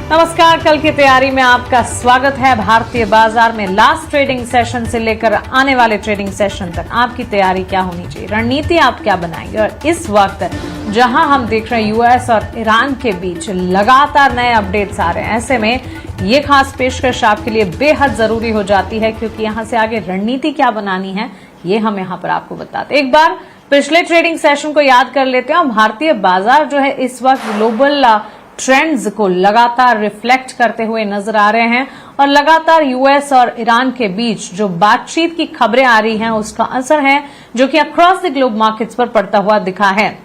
नमस्कार, कल की तैयारी में आपका स्वागत है। भारतीय बाजार में लास्ट ट्रेडिंग सेशन से लेकर आने वाले ट्रेडिंग सेशन तक आपकी तैयारी क्या होनी चाहिए, रणनीति आप क्या बनाएंगे। और इस वक्त जहां हम देख रहे हैं यूएस और ईरान के बीच लगातार नए अपडेट्स आ रहे हैं, ऐसे में ये खास पेशकश आपके लिए बेहद जरूरी हो जाती है, क्योंकि यहां से आगे रणनीति क्या बनानी है ये हम यहां पर आपको बताते हैं। एक बार पिछले ट्रेडिंग सेशन को याद कर लेते हैं। भारतीय बाजार जो है इस वक्त ग्लोबल ट्रेंड्स को लगातार रिफ्लेक्ट करते हुए नजर आ रहे हैं और लगातार यूएस और ईरान के बीच जो बातचीत की खबरें आ रही हैं उसका असर है जो कि अक्रॉस द ग्लोब मार्केट्स पर पड़ता हुआ दिखा है।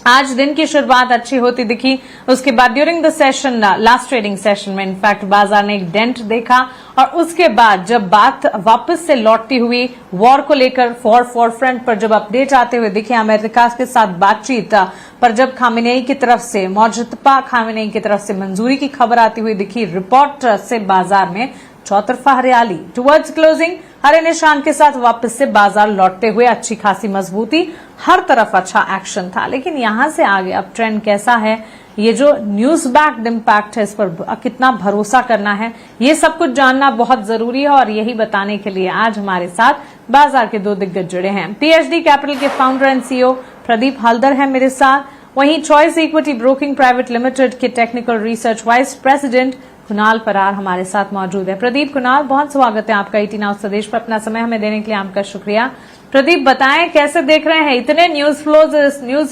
आज दिन की शुरुआत अच्छी होती दिखी, उसके बाद during the session last trading session में इनफैक्ट बाजार ने एक डेंट देखा और उसके बाद जब बात वापस से लौटती हुई वॉर को लेकर फॉरफ्रंट पर जब अपडेट आते हुए दिखे, अमेरिका के साथ बातचीत पर जब खामेनेई की तरफ से मोजतबा खामेनेई की तरफ से मंजूरी की खबर आती हुई दिखी, रिपोर्ट से बाजार में चौतरफा हरियाली। टुवर्ड्स क्लोजिंग हरे निशान के साथ वापस से बाजार लौटते हुए अच्छी खासी मजबूती, हर तरफ अच्छा एक्शन था। लेकिन यहां से आगे अब ट्रेंड कैसा है, ये जो न्यूज बैक्ड इम्पैक्ट है इस पर कितना भरोसा करना है, ये सब कुछ जानना बहुत जरूरी है। और यही बताने के लिए आज हमारे साथ बाजार के दो दिग्गज जुड़े हैं। पीएचडी कैपिटल के founder and CEO Pradeep Haldar है मेरे साथ, वहीं choice equity broking private limited के technical research vice president Kunal Parar हमारे साथ मौजूद है। प्रदीप, कुणाल, बहुत स्वागत है आपका 18 आवर्स संदेश पर। अपना समय हमें देने के लिए आपका शुक्रिया। प्रदीप, बताएं कैसे देख रहे हैं इतने न्यूज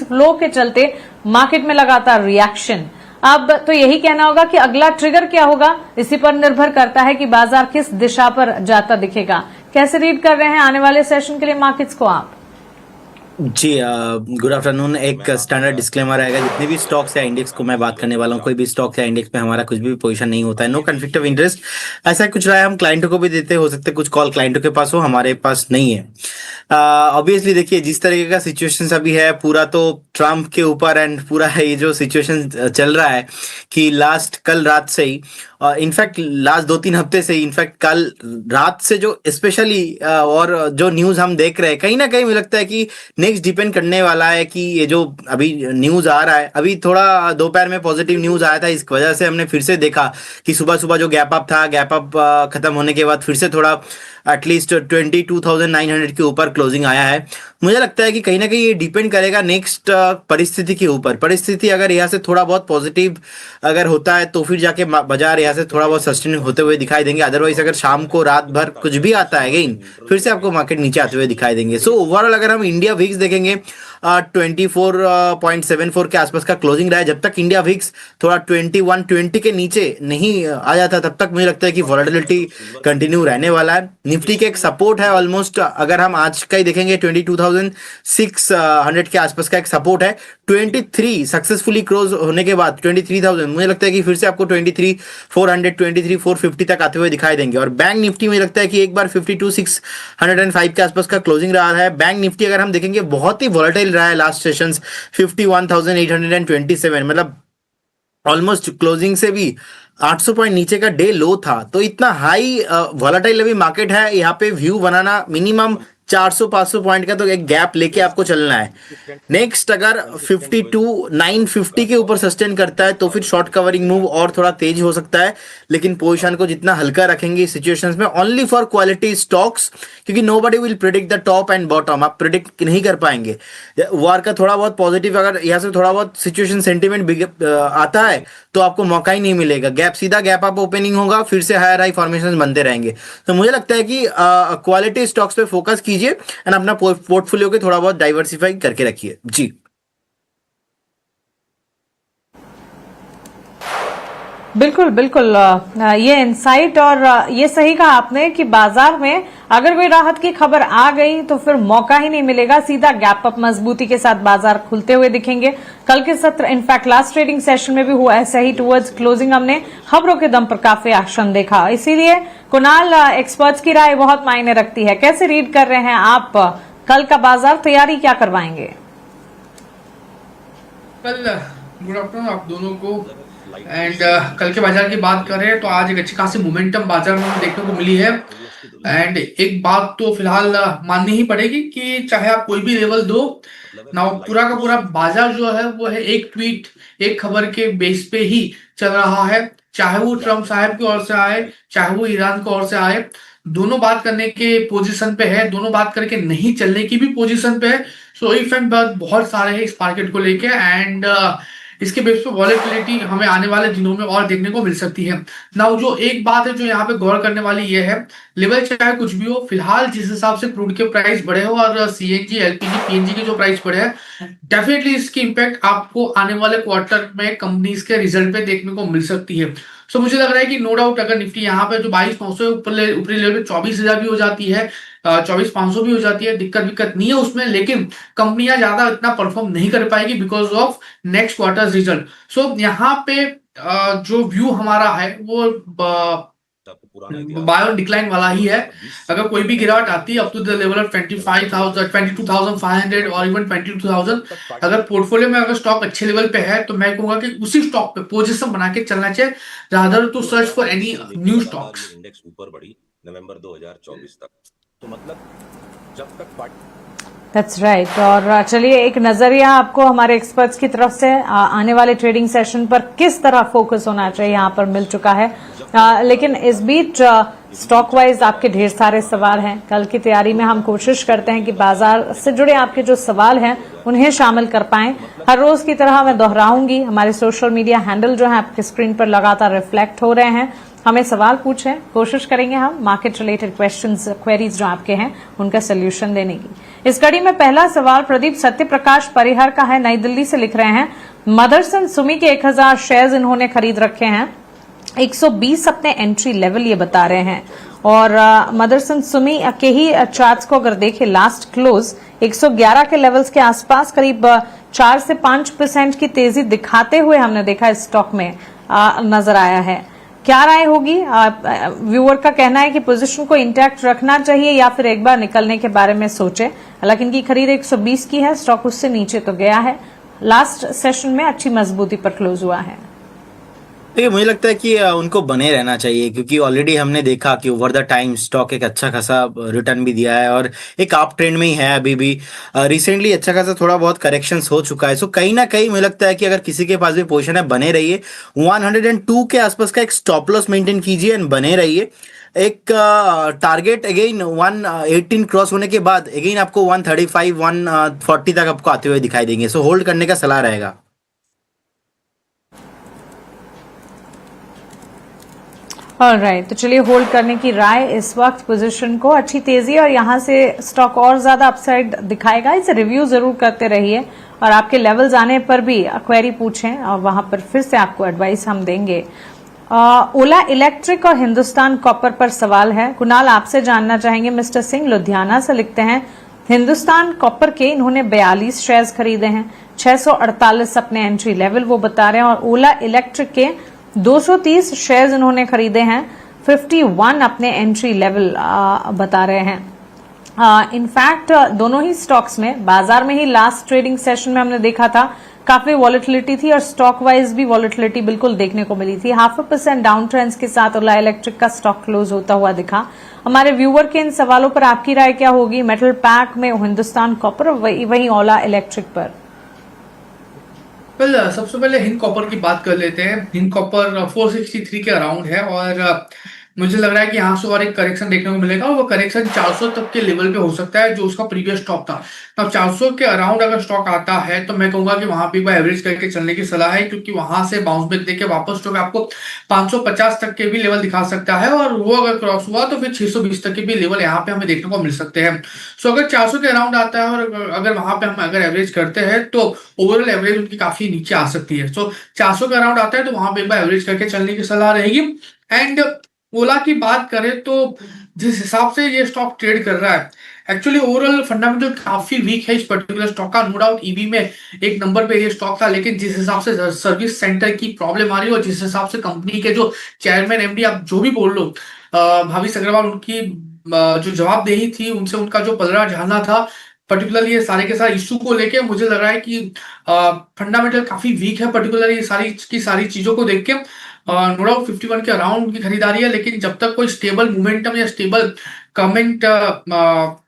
फ्लो के चलते मार्केट में लगातार रिएक्शन। अब तो यही कहना होगा कि अगला ट्रिगर क्या होगा, इसी पर निर्भर करता है कि बाजार किस दिशा पर जाता दिखेगा। कैसे रीड कर रहे हैं आने वाले सेशन के लिए मार्केट्स को आप? जी, गुड आफ्टरनून। एक स्टैंडर्ड डिस्क्लेमर आएगा, जितने भी स्टॉक्स या इंडेक्स को मैं बात करने वाला हूँ, कोई भी स्टॉक्स या इंडेक्स में हमारा कुछ भी पोजीशन नहीं होता है। नो कन्फ्लिक्ट ऑफ इंटरेस्ट, ऐसा कुछ रहा है हम क्लाइंटों को भी देते हो सकते, कुछ कॉल क्लाइंटों के पास हो, हमारे पास नहीं है। ऑब्वियसली देखिए, जिस तरीके का सिचुएशन अभी है, पूरा तो ट्रम्प के ऊपर एंड पूरा ये जो सिचुएशन चल रहा है कि कल रात से ही, इनफैक्ट लास्ट 2-3 हफ्ते से, इनफैक्ट कल रात से जो स्पेशली और जो न्यूज हम देख रहे हैं, कहीं ना कहीं मुझे लगता है कि नेक्स्ट डिपेंड करने वाला है कि ये जो अभी न्यूज आ रहा है, अभी थोड़ा दोपहर में पॉजिटिव न्यूज आया था, इस वजह से हमने फिर से देखा कि सुबह सुबह जो गैप अप था, गैप अप खत्म होने के बाद फिर से थोड़ा एटलीस्ट 22,900 के ऊपर क्लोजिंग आया है। मुझे लगता है कि कहीं ना कहीं ये डिपेंड करेगा नेक्स्ट परिस्थिति के ऊपर। परिस्थिति अगर यहाँ से थोड़ा बहुत पॉजिटिव अगर होता है तो फिर जाके बाजार यहाँ से थोड़ा बहुत सस्टेन होते हुए दिखाई देंगे। अदरवाइज अगर शाम को रात भर कुछ भी आता है अगेन, फिर से आपको मार्केट नीचे आते हुए दिखाई देंगे। सो ओवरऑल अगर हम इंडिया विक्स देखेंगे, 24.74 के आसपास का क्लोजिंग रहा है। जब तक इंडिया विक्स थोड़ा 2120 के नीचे नहीं आ जाता, तब तक मुझे लगता है कि वॉलेटिलिटी कंटिन्यू रहने वाला है। निफ्टी के एक सपोर्ट है ऑलमोस्ट, अगर हम आज का ही देखेंगे 22,600 के आसपास का एक सपोर्ट है। 23 सक्सेसफुली क्लोज होने के बाद 23,000, मुझे लगता है कि फिर से आपको 23,400 23,450 तक आते हुए दिखाई देंगे। और बैंक निफ्टी मुझे लगता है कि एक बार 52,605 के आसपास का क्लोजिंग रहा है। बैंक निफ्टी अगर हम देखेंगे बहुत ही वॉलेटाइल रहा है लास्ट सेशंस, 51,827, मतलब ऑलमोस्ट क्लोजिंग से भी 800 पॉइंट नीचे का डे लो था। तो इतना हाई वॉलेटाइल अभी मार्केट है, यहाँ पे व्यू बनाना मिनिमम 400-500 पॉइंट का तो एक गैप लेके आपको चलना है। नेक्स्ट अगर 52,950 के ऊपर सस्टेन करता है तो फिर शॉर्ट कवरिंग मूव और थोड़ा तेज हो सकता है, लेकिन पोजीशन को जितना हल्का रखेंगे इस सिचुएशंस में, ओनली फॉर क्वालिटी स्टॉक्स, क्योंकि nobody will predict the top and bottom, आप प्रिडिक्ट नहीं कर पाएंगे। वॉर का थोड़ा बहुत पॉजिटिव अगर यहाँ से थोड़ा बहुत सिचुएशन सेंटिमेंट आता है तो आपको मौका ही नहीं मिलेगा। सीधा गैप अप ओपनिंग होगा, फिर से हायर हाई फॉर्मेशन बनते रहेंगे। तो मुझे लगता है कि क्वालिटी स्टॉक्स पे फोकस कीजिए एंड अपना पोर्टफोलियो के थोड़ा बहुत डाइवर्सिफाई करके रखिए। जी बिल्कुल बिल्कुल, ये इनसाइट और ये सही कहा आपने कि बाजार में अगर कोई राहत की खबर आ गई तो फिर मौका ही नहीं मिलेगा, सीधा गैप अप मजबूती के साथ बाजार खुलते हुए दिखेंगे। कल के सत्र इनफैक्ट लास्ट ट्रेडिंग सेशन में भी हुआ ऐसा ही, टुवर्ड्स क्लोजिंग हमने खबरों के दम पर काफी एक्शन देखा। इसीलिए कुणाल, एक्सपर्ट्स की राय बहुत मायने रखती है। कैसे रीड कर रहे हैं आप कल का बाजार, तैयारी क्या करवाएंगे? कल गुड आफ्टरनून आप दोनों को। एंड कल के बाजार की बात करें तो आज एक अच्छी खासी मोमेंटम बाजार में देखने को मिली है। एंड एक बात तो फिलहाल माननी ही पड़ेगी कि चाहे आप कोई भी लेवल दो ना, पूरा का पूरा बाजार जो है वो है एक ट्वीट एक खबर के बेस पे ही चल रहा है। चाहे वो ट्रम्प साहब की ओर से आए, चाहे वो ईरान की ओर से आए, दोनों बात करने के पोजीशन पे है, दोनों बात करके नहीं चलने की भी पोजीशन पे है। सो इफ एंड बट बहुत सारे हैं इस मार्केट को लेके, एंड इसके बेस पे वॉलेटिलिटी हमें आने वाले दिनों में और देखने को मिल सकती है। नाउ जो एक बात है जो यहाँ पे गौर करने वाली ये है, लेवल चाहे कुछ भी हो, फिलहाल जिस हिसाब से क्रूड के प्राइस बढ़े हो और सीएनजी एलपीजी पीएनजी के जो प्राइस बढ़े हैं, डेफिनेटली इसकी इंपैक्ट आपको आने वाले क्वार्टर में कंपनीज के रिजल्ट पे देखने को मिल सकती है। सो मुझे लग रहा है कि नो डाउट अगर निफ्टी यहाँ पे जो 22,900 ऊपरी लेवल पे 24,000 भी हो जाती है, 24,500 भी हो जाती है, दिक्कत नहीं है उसमें, लेकिन कंपनियां ज्यादा इतना परफॉर्म नहीं कर पाएगी because of next quarter result. So यहाँ पे जो व्यू हमारा है वो बायो डिक्लाइन वाला ही है। अगर कोई भी गिरावट आती है up to the level of 25,000, 22,500 और इवन 22,000, अगर पोर्टफोलियो में अगर स्टॉक अच्छे लेवल पे है तो मैं कहूंगा कि उसी स्टॉक पे पोजीशन बना के चलना चाहिए, rather to search for any new stocks. Index ऊपर बढ़ी नवंबर 2024 तक, तो मतलब जब तक दैट्स राइट। और चलिए एक नजरिया आपको हमारे एक्सपर्ट्स की तरफ से आने वाले ट्रेडिंग सेशन पर किस तरह फोकस होना चाहिए यहाँ पर मिल चुका है। लेकिन इस बीच स्टॉक वाइज आपके ढेर सारे सवाल हैं। कल की तैयारी में हम कोशिश करते हैं कि बाजार से जुड़े आपके जो सवाल हैं उन्हें शामिल कर पाएं। हर रोज की तरह मैं दोहराऊंगी, हमारे सोशल मीडिया हैंडल जो है आपके स्क्रीन पर लगातार रिफ्लेक्ट हो रहे हैं। हमें सवाल पूछें, कोशिश करेंगे हम मार्केट रिलेटेड क्वेश्चंस, क्वेरीज जो आपके हैं उनका सोल्यूशन देने की। इस कड़ी में पहला सवाल प्रदीप सत्यप्रकाश परिहर का है, नई दिल्ली से लिख रहे हैं। मदरसन सुमी के 1000 शेयर्स इन्होंने खरीद रखे हैं, 120 अपने एंट्री लेवल ये बता रहे हैं। और मदरसन सुमी के ही चार्ट्स को अगर देखें, लास्ट क्लोज 111 के लेवल्स के आसपास करीब 4 से 5% की तेजी दिखाते हुए हमने देखा इस स्टॉक में नजर आया है। क्या राय होगी? व्यूअर का कहना है कि पोजीशन को इंटैक्ट रखना चाहिए या फिर एक बार निकलने के बारे में सोचे। हालांकि इनकी खरीद 120 की है, स्टॉक उससे नीचे तो गया है, लास्ट सेशन में अच्छी मजबूती पर क्लोज हुआ है। देखिए मुझे लगता है कि उनको बने रहना चाहिए, क्योंकि ऑलरेडी हमने देखा कि ओवर द टाइम स्टॉक एक अच्छा खासा रिटर्न भी दिया है और एक अप ट्रेंड में ही है अभी भी। रिसेंटली अच्छा खासा थोड़ा बहुत करेक्शंस हो चुका है। सो कहीं ना कहीं मुझे लगता है कि अगर किसी के पास भी पोजीशन है, बने रहिए। 102 के आसपास का एक स्टॉप लॉस मेंटेन कीजिए एंड बने रहिए। एक टारगेट अगेन 118 क्रॉस होने के बाद अगेन आपको 135 140 तक आपको आते हुए दिखाई देंगे। सो होल्ड करने का सलाह रहेगा। ऑलराइट, तो चलिए होल्ड करने की राय इस वक्त पोजीशन को। अच्छी तेजी और यहां से स्टॉक और ज्यादा अपसाइड दिखाएगा, इसे रिव्यू जरूर करते रहिए और आपके लेवल्स आने पर भी क्वेरी पूछें और वहां पर फिर से आपको एडवाइस हम देंगे। ओला इलेक्ट्रिक और हिंदुस्तान कॉपर पर सवाल है, कुणाल आपसे जानना चाहेंगे। मिस्टर सिंह लुधियाना से लिखते हैं, हिंदुस्तान कॉपर के इन्होंने 42 शेयर्स खरीदे हैं, 648 अपने एंट्री लेवल वो बता रहे हैं, और ओला इलेक्ट्रिक के 230 शेयर्स इन्होंने खरीदे हैं, 51 अपने एंट्री लेवल बता रहे हैं। इनफैक्ट दोनों ही स्टॉक्स में बाजार में ही लास्ट ट्रेडिंग सेशन में हमने देखा था काफी वॉलेटिलिटी थी और स्टॉक वाइज भी वॉलेटिलिटी बिल्कुल देखने को मिली थी। 0.5% डाउन ट्रेंड्स के साथ ओला इलेक्ट्रिक का स्टॉक क्लोज होता हुआ दिखा। हमारे व्यूअर के इन सवालों पर आपकी राय क्या होगी? मेटल पैक में हिंदुस्तान कॉपर, वही ओला इलेक्ट्रिक पर। सबसे पहले हिंद कॉपर की बात कर लेते हैं। हिंद कॉपर 463 के अराउंड है और मुझे लग रहा है कि यहाँ से और एक करेक्शन देखने को मिलेगा और वो करेक्शन 400 तक के लेवल पे हो सकता है जो उसका प्रीवियस स्टॉक था। अब 400 के अराउंड अगर स्टॉक आता है तो मैं कहूंगा कि वहां पे एक बार एवरेज करके चलने की सलाह है, क्योंकि वहां से बाउंस बैक देके वापस स्टॉक आपको 550 तक के भी लेवल दिखा सकता है और वो अगर क्रॉस हुआ तो फिर 620 तक के भी लेवल यहाँ पे हमें देखने को मिल सकते हैं। सो अगर 400 के अराउंड आता है और अगर वहां पे हम अगर एवरेज करते हैं तो ओवरऑल एवरेज उनकी काफी नीचे आ सकती है। सो 400 के अराउंड आता है तो वहां पे एक बार एवरेज करके चलने की सलाह रहेगी। एंड ओला की बात करें तो जिस हिसाब से ये स्टॉक ट्रेड कर रहा है, एक्चुअली ओवरऑल फंडामेंटल काफी वीक है इस पर्टिकुलर स्टॉक का। नो डाउट ईवी में एक नंबर पे ये स्टॉक था, लेकिन जिस हिसाब से सर्विस सेंटर की प्रॉब्लम आ रही है और जिस हिसाब से कंपनी के जो चेयरमैन एमडी आप जो भी बोल लो भाविश अग्रवाल, उनकी जो जवाबदेही थी, उनसे उनका जो पलड़ा झाड़ना था पर्टिकुलरली ये सारे के सारे इश्यू को लेके, मुझे लग रहा है कि फंडामेंटल काफी वीक है पर्टिकुलरली ये सारी चीजों को देख के। नो डाउट 51 के अराउंड की खरीदारी है, लेकिन जब तक कोई स्टेबल मोमेंटम या स्टेबल कमेंट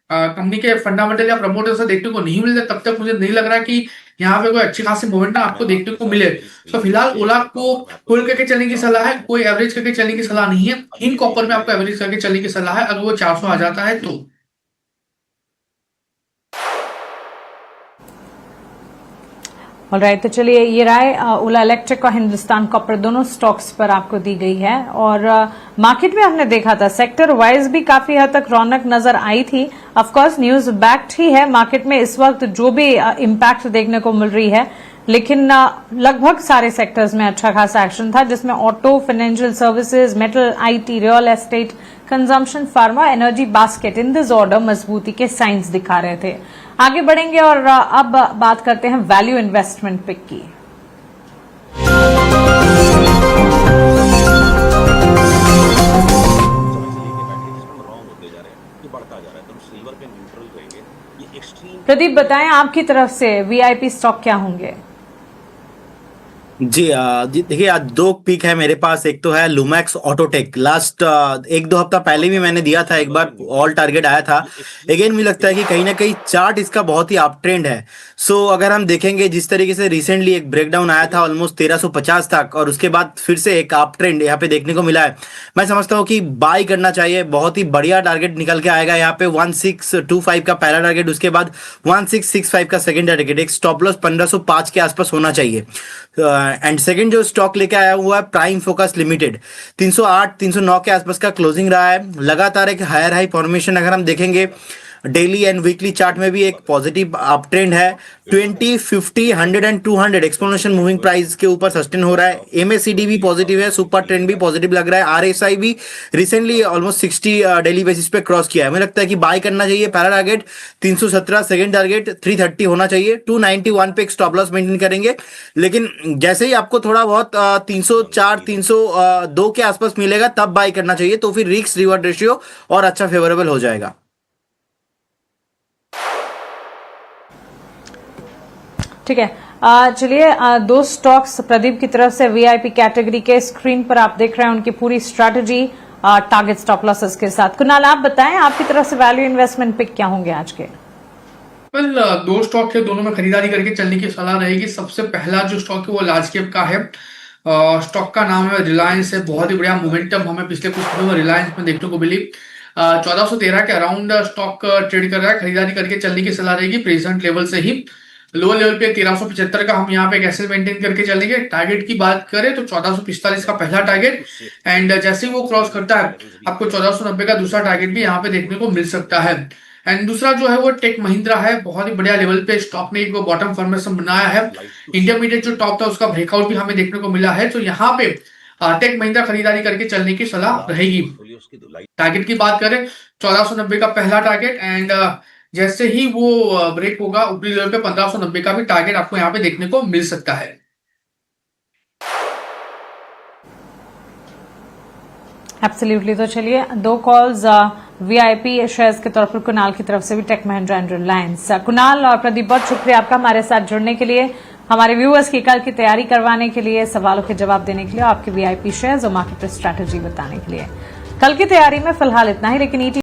कंपनी के फंडामेंटल या प्रमोटर से देखने को नहीं मिलते, तब तक मुझे नहीं लग रहा कि यहाँ पे कोई अच्छी खासी मोमेंटम आपको देखने को मिले। तो फिलहाल ओला को होल्ड करके चलने की सलाह है, कोई एवरेज करके चलने की सलाह नहीं है। हिंद कॉपर में आपको एवरेज करके चलने की सलाह है, अगर वो 400 आ जाता है तो। ऑलराइट, तो चलिए ये राय ओला इलेक्ट्रिक और हिंदुस्तान कॉपर दोनों स्टॉक्स पर आपको दी गई है। और मार्केट में हमने देखा था सेक्टर वाइज भी काफी हद तक रौनक नजर आई थी। ऑफ कोर्स न्यूज बैक्ड ही है मार्केट में इस वक्त जो भी इम्पैक्ट देखने को मिल रही है, लेकिन लगभग सारे सेक्टर्स में अच्छा खासा एक्शन था, जिसमें auto, financial services, metal, IT, real estate, consumption, pharma, energy basket in this order मजबूती के साइंस दिखा रहे थे। आगे बढ़ेंगे और अब बात करते हैं वैल्यू इन्वेस्टमेंट पिक की। प्रदीप बताएं आपकी तरफ से वीआईपी स्टॉक क्या होंगे? जी देखिए आज दो पिक है मेरे पास। एक तो है लुमैक्स ऑटोटेक, लास्ट एक दो हफ्ता पहले भी मैंने दिया था, एक बार ऑल टारगेट आया था। अगेन मुझे लगता है कि कहीं ना कहीं चार्ट इसका बहुत ही अप ट्रेंड है। सो अगर हम देखेंगे जिस तरीके से रिसेंटली एक ब्रेकडाउन आया था ऑलमोस्ट 1350 तक, और उसके बाद फिर से एक अप ट्रेंड यहाँ पे देखने को मिला है, मैं समझता हूँ कि बाय करना चाहिए। बहुत ही बढ़िया टारगेट निकल के आएगा यहाँ पे 1625 का पहला टारगेट, उसके बाद 1665 का सेकंड टारगेट, एक स्टॉप लॉस 1505 के आसपास होना चाहिए। एंड सेकंड जो स्टॉक लेके आया हुआ है प्राइम फोकस लिमिटेड, 308 309 के आसपास का क्लोजिंग रहा है। लगातार एक हायर हाई फॉर्मेशन अगर हम देखेंगे डेली एंड वीकली चार्ट में भी एक पॉजिटिव अप ट्रेंड है। 20, 50, 100 एंड 200 एक्सपोनेंशियल मूविंग प्राइस के ऊपर सस्टेन हो रहा है। एमएसीडी भी पॉजिटिव है, सुपर ट्रेंड भी पॉजिटिव लग रहा है। आरएसआई भी रिसेंटली ऑलमोस्ट 60 डेली बेसिस पे क्रॉस किया है। मुझे लगता है कि बाय करना चाहिए। पहला टारगेट 317, सेकंड टारगेट 330 होना चाहिए। 291 पे एक स्टॉप लॉस मेंटेन करेंगे, लेकिन जैसे ही आपको थोड़ा बहुत 304, 302 के आसपास मिलेगा तब बाय करना चाहिए, तो फिर रिस्क रिवॉर्ड रेशियो और अच्छा फेवरेबल हो जाएगा। ठीक है, चलिए दो स्टॉक्स प्रदीप की तरफ से वीआईपी कैटेगरी के स्क्रीन पर आप देख रहे हैं उनकी पूरी स्ट्रैटेजी टारगेट स्टॉप लॉसेस के साथ। कुणाल आप बताएं आपकी तरफ से वैल्यू इन्वेस्टमेंट पिक क्या होंगे आज के? वेल, दो स्टॉक है, दोनों में खरीदारी करके चलने की सलाह रहेगी। सबसे पहला जो स्टॉक है वो लार्ज कैप का है। स्टॉक का नाम है रिलायंस है। बहुत ही बढ़िया मोमेंटम हमें पिछले कुछ दिनों में रिलायंस में देखने को मिली। 1413 के अराउंड स्टॉक ट्रेड कर रहा है। खरीदारी करके चलने की सलाह रहेगी प्रेजेंट लेवल से ही। लोअर लेवल पे 1375 का हम यहाँ पे कैसे मेंटेन करके चलेंगे। टारगेट की बात करें तो 1445 का पहला टारगेट, एंड जैसे ही वो क्रॉस करता है आपको 1490 का दूसरा टारगेट भी यहाँ पे देखने को मिल सकता है। एंड दूसरा जो है वो टेक महिंद्रा है। बहुत ही बढ़िया लेवल पे स्टॉक ने एक बॉटम फॉर्मेशन बनाया है। इंटरमीडिएट जो टॉप था उसका ब्रेकआउट भी हमें देखने को मिला है। तो यहाँ पे टेक महिंद्रा खरीदारी करके चलने की सलाह रहेगी। टारगेट की बात करें 1490 का पहला टारगेट, एंड जैसे ही वो ब्रेक होगा ऊपरी लेवल पे 1590 का भी टारगेट आपको यहाँ पे देखने को मिल सकता है। एब्सोल्युटली। तो चलिए दो कॉल्स वीआईपी शेयर्स के तौर पर कुणाल की तरफ से भी टेक महिंद्रा एंड रिलायंस। कुणाल और प्रदीप बहुत शुक्रिया आपका हमारे साथ जुड़ने के लिए, हमारे व्यूअर्स की कल की तैयारी करवाने के लिए, सवालों के जवाब देने के लिए, आपके वीआईपी शेयर्स और मार्केट स्ट्रैटेजी बताने के लिए। कल की तैयारी में फिलहाल इतना ही, लेकिन